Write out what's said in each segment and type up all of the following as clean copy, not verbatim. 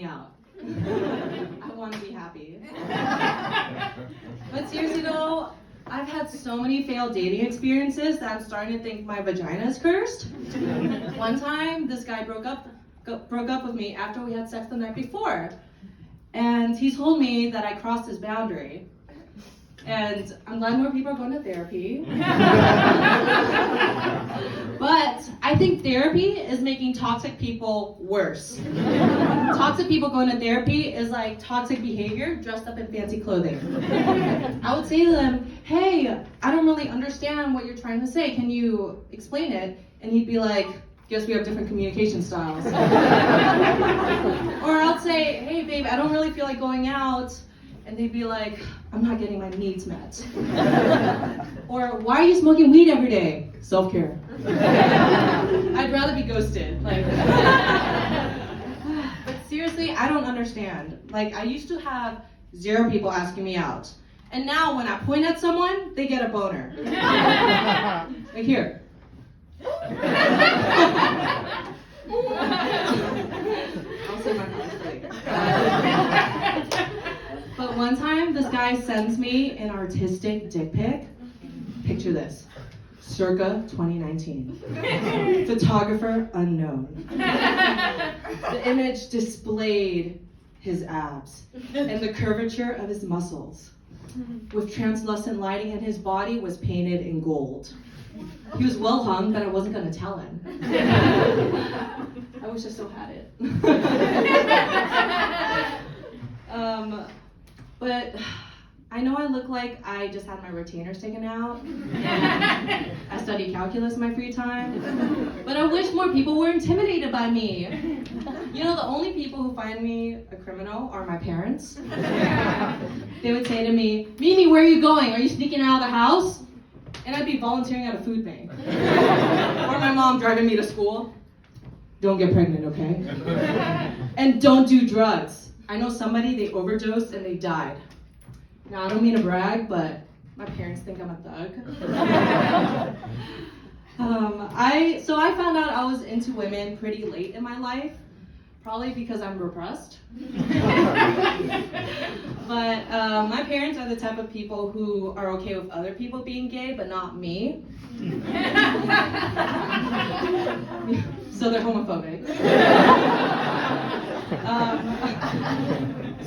me out. I want to be happy. But seriously though, I've had so many failed dating experiences that I'm starting to think my vagina is cursed. One time, this guy broke up with me after we had sex the night before. And he told me that I crossed his boundary. And I'm glad more people are going to therapy. But I think therapy is making toxic people worse. Toxic people going to therapy is like toxic behavior dressed up in fancy clothing. I would say to them, hey, I don't really understand what you're trying to say. Can you explain it? And he'd be like, guess we have different communication styles. Or I'll say, hey babe, I don't really feel like going out. And they'd be like, I'm not getting my needs met. Or why are you smoking weed every day? Self-care. I'd rather be ghosted. But seriously, I don't understand. Like, I used to have 0 people asking me out. And now when I point at someone, they get a boner. Like here. I'll save my comments for later. But one time, this guy sends me an artistic dick pic. Picture this. Circa 2019. Photographer unknown. The image displayed his abs and the curvature of his muscles. With translucent lighting, and his body was painted in gold. He was well hung, but I wasn't going to tell him. I wish I still had it. But I know I look like I just had my retainers taken out. I study calculus in my free time. But I wish more people were intimidated by me. You know, the only people who find me a criminal are my parents. They would say to me, Mimi, where are you going? Are you sneaking out of the house? And I'd be volunteering at a food bank. Or my mom driving me to school. Don't get pregnant, okay? And don't do drugs. I know somebody, they overdosed and they died. Now, I don't mean to brag, but my parents think I'm a thug. So I found out I was into women pretty late in my life, probably because I'm repressed. But my parents are the type of people who are okay with other people being gay, but not me. So they're homophobic.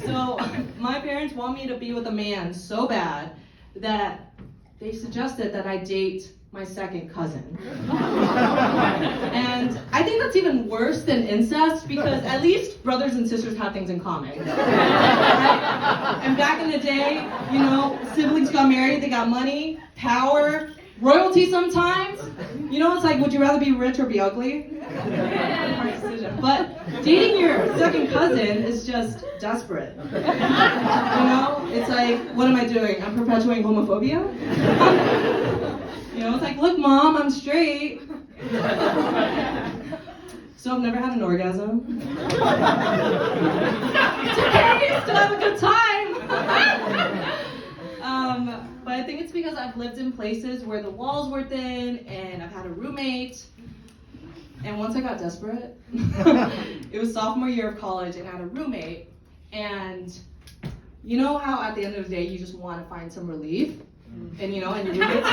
So my parents want me to be with a man so bad that they suggested that I date my second cousin. And I think that's even worse than incest, because at least brothers and sisters have things in common. Right? And back in the day, you know, siblings got married, they got money, power, royalty sometimes. You know, it's like, would you rather be rich or be ugly? Hard decision. But dating your second cousin is just desperate. You know, it's like, what am I doing? I'm perpetuating homophobia? You know, it's like, look, Mom, I'm straight. So I've never had an orgasm. It's okay, still have a good time. But I think it's because I've lived in places where the walls were thin, and I've had a roommate. And once I got desperate, it was sophomore year of college, and I had a roommate. And you know how at the end of the day you just want to find some relief? And you know, and your roommate.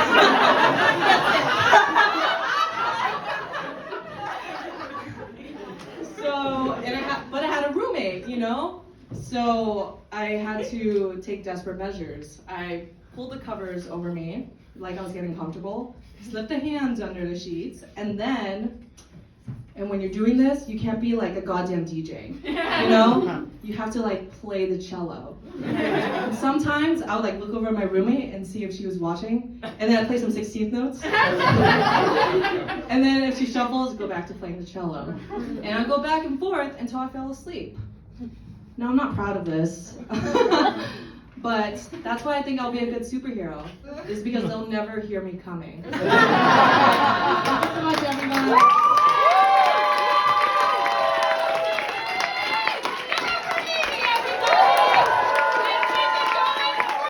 But I had a roommate, you know? So I had to take desperate measures. I pulled the covers over me, like I was getting comfortable, slipped the hands under the sheets, and when you're doing this, you can't be like a goddamn DJ, you know? You have to like play the cello. And sometimes I would like look over at my roommate and see if she was watching, and then I'd play some 16th notes. And then if she shuffles, go back to playing the cello. And I'd go back and forth until I fell asleep. Now, I'm not proud of this, but that's why I think I'll be a good superhero, is because they'll never hear me coming. Thanks so much, everyone.